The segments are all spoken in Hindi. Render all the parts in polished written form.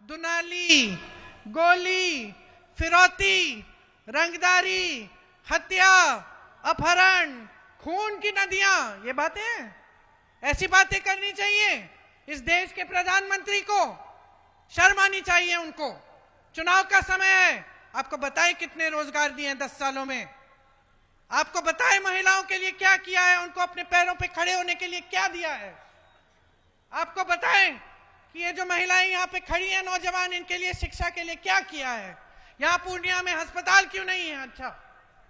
दुनाली, गोली, फिरौती, रंगदारी, हत्या, अपहरण, खून की नदियां, ये बातें हैं। ऐसी बातें करनी चाहिए इस देश के प्रधानमंत्री को, शर्म आनी चाहिए उनको। चुनाव का समय है, आपको बताए कितने रोजगार दिए हैं 10 सालों में, आपको बताए महिलाओं के लिए क्या किया है, उनको अपने पैरों पे खड़े होने के लिए क्या दिया है, आपको बताएं कि ये जो महिलाएं यहाँ पे खड़ी हैं, नौजवान, इनके लिए शिक्षा के लिए क्या किया है। यहाँ पूर्णिया में अस्पताल क्यों नहीं है, अच्छा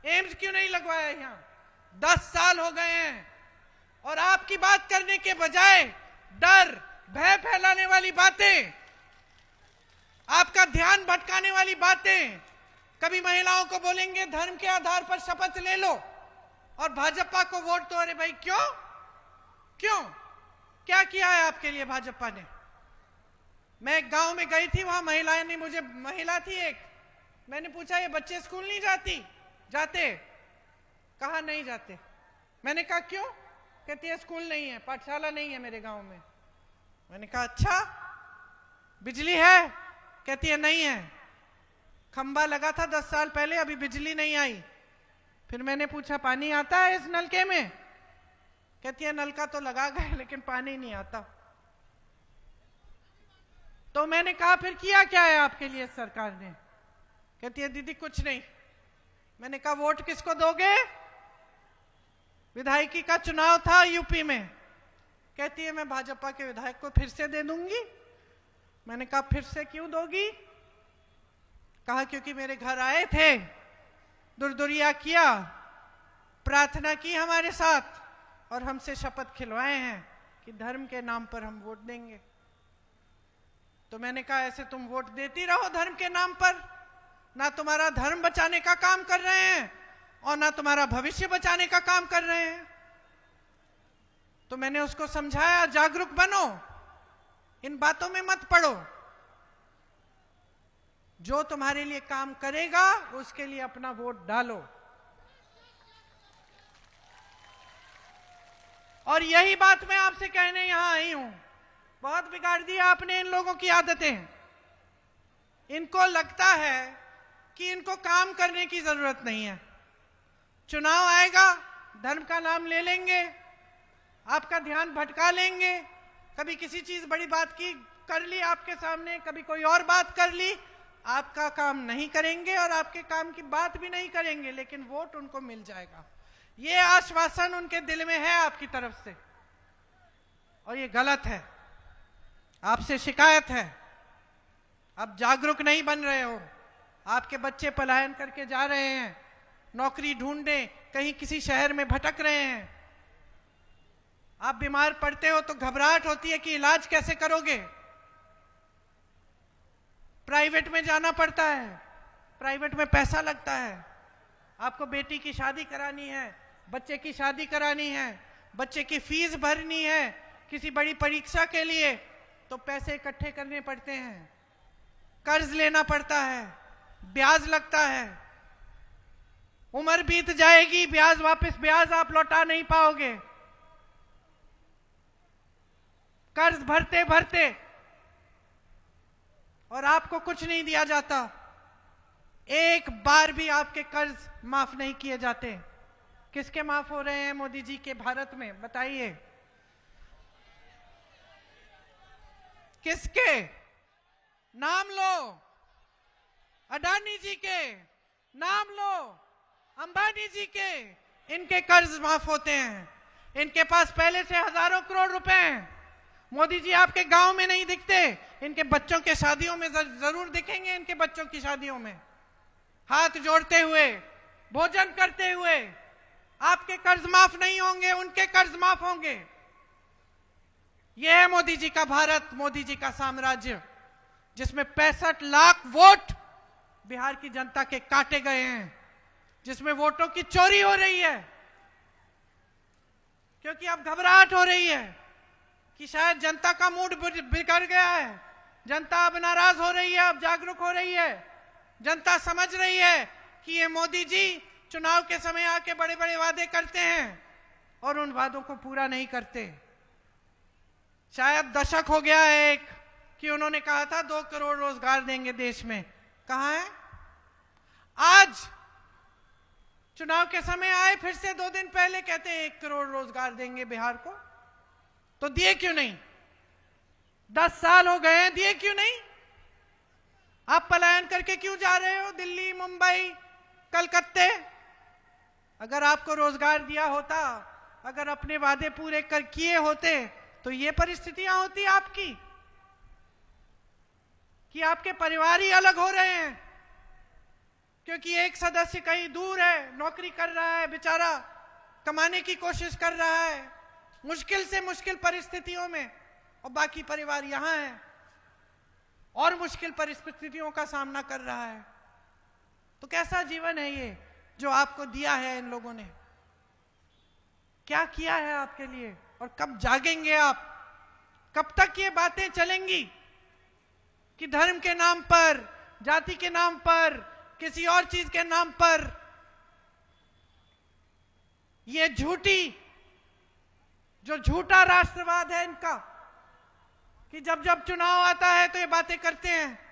एम्स क्यों नहीं लगवाया है यहाँ, 10 साल हो गए हैं। और आपकी बात करने के बजाय डर, भय फैलाने वाली बातें, आपका ध्यान भटकाने वाली बातें, कभी महिलाओं को बोलेंगे धर्म के आधार पर शपथ ले लो और भाजपा को वोट दो। अरे भाई क्यों क्यों, क्या किया है आपके लिए भाजपा ने। मैं एक गांव में गई थी, वहां महिलाएं ने मुझे, महिला थी एक, मैंने पूछा ये बच्चे स्कूल नहीं जाते, कहा नहीं जाते। मैंने कहा क्यों, कहती है स्कूल नहीं है, पाठशाला नहीं है मेरे गांव में। मैंने कहा अच्छा, बिजली है, कहती है नहीं है, खंबा लगा था 10 साल पहले, अभी बिजली नहीं आई। फिर मैंने पूछा पानी आता है इस नलके में, कहती है नलका तो लगा गए लेकिन पानी नहीं आता। तो मैंने कहा फिर किया क्या है आपके लिए सरकार ने, कहती है दीदी कुछ नहीं। मैंने कहा वोट किसको दोगे, विधायकी का चुनाव था यूपी में, कहती है मैं भाजपा के विधायक को फिर से दे दूंगी। मैंने कहा फिर से क्यों दोगी, कहा क्योंकि मेरे घर आए थे, दुरदुरिया किया, प्रार्थना की हमारे साथ और हमसे शपथ खिलवाए हैं कि धर्म के नाम पर हम वोट देंगे। तो मैंने कहा ऐसे तुम वोट देती रहो धर्म के नाम पर, ना तुम्हारा धर्म बचाने का काम कर रहे हैं और ना तुम्हारा भविष्य बचाने का काम कर रहे हैं। तो मैंने उसको समझाया जागरूक बनो, इन बातों में मत पड़ो, जो तुम्हारे लिए काम करेगा उसके लिए अपना वोट डालो। और यही बात मैं आपसे कहने यहां आई हूं। बहुत बिगाड़ दिया आपने इन लोगों की आदतें। इनको लगता है कि इनको काम करने की जरूरत नहीं है, चुनाव आएगा धर्म का नाम ले लेंगे, आपका ध्यान भटका लेंगे, कभी किसी चीज बड़ी बात की कर ली आपके सामने, कभी कोई और बात कर ली, आपका काम नहीं करेंगे और आपके काम की बात भी नहीं करेंगे, लेकिन वोट उनको मिल जाएगा। ये आश्वासन उनके दिल में है आपकी तरफ से और ये गलत है। आपसे शिकायत है, आप जागरूक नहीं बन रहे हो, आपके बच्चे पलायन करके जा रहे हैं, नौकरी ढूंढने कहीं किसी शहर में भटक रहे हैं। आप बीमार पड़ते हो तो घबराहट होती है कि इलाज कैसे करोगे, प्राइवेट में जाना पड़ता है, प्राइवेट में पैसा लगता है। आपको बेटी की शादी करानी है, बच्चे की शादी करानी है, बच्चे की फीस भरनी है, किसी बड़ी परीक्षा के लिए तो पैसे इकट्ठे करने पड़ते हैं, कर्ज लेना पड़ता है, ब्याज लगता है, उम्र बीत जाएगी, ब्याज आप लौटा नहीं पाओगे, कर्ज भरते भरते, और आपको कुछ नहीं दिया जाता, एक बार भी आपके कर्ज माफ नहीं किए जाते। किसके माफ हो रहे हैं मोदी जी के भारत में, बताइए किसके, नाम लो, अडानी जी के नाम लो, अंबानी जी के, इनके कर्ज माफ होते हैं, इनके पास पहले से हजारों करोड़ रुपए हैं। मोदी जी आपके गांव में नहीं दिखते, इनके बच्चों के शादियों में जरूर दिखेंगे, इनके बच्चों की शादियों में हाथ जोड़ते हुए, भोजन करते हुए। आपके कर्ज माफ नहीं होंगे, उनके कर्ज माफ होंगे। यह है मोदी जी का भारत, मोदी जी का साम्राज्य, जिसमें 65 लाख वोट बिहार की जनता के काटे गए हैं, जिसमें वोटों की चोरी हो रही है, क्योंकि अब घबराहट हो रही है कि शायद जनता का मूड बिगड़ गया है, जनता अब नाराज हो रही है, अब जागरूक हो रही है, जनता समझ रही है कि ये मोदी जी चुनाव के समय आके बड़े बड़े वादे करते हैं और उन वादों को पूरा नहीं करते। शायद दशक हो गया है एक कि उन्होंने कहा था 2 करोड़ रोजगार देंगे देश में, कहां है? आज चुनाव के समय आए, फिर से 2 दिन पहले कहते हैं 1 करोड़ रोजगार देंगे बिहार को। तो दिए क्यों नहीं? 10 साल हो गए हैं, दिए क्यों नहीं? आप पलायन करके क्यों जा रहे हो दिल्ली, मुंबई, कलकत्ते? अगर आपको रोजगार दिया होता, अगर अपने वादे पूरे कर किए होते, तो ये परिस्थितियां होती आपकी कि आपके परिवार ही अलग हो रहे हैं क्योंकि एक सदस्य कहीं दूर है, नौकरी कर रहा है, बेचारा कमाने की कोशिश कर रहा है मुश्किल से मुश्किल परिस्थितियों में, और बाकी परिवार यहां है और मुश्किल परिस्थितियों का सामना कर रहा है। तो कैसा जीवन है ये जो आपको दिया है इन लोगों ने? क्या किया है आपके लिए? और कब जागेंगे आप? कब तक ये बातें चलेंगी कि धर्म के नाम पर, जाति के नाम पर, किसी और चीज के नाम पर ये जो झूठा राष्ट्रवाद है इनका, कि जब जब चुनाव आता है तो ये बातें करते हैं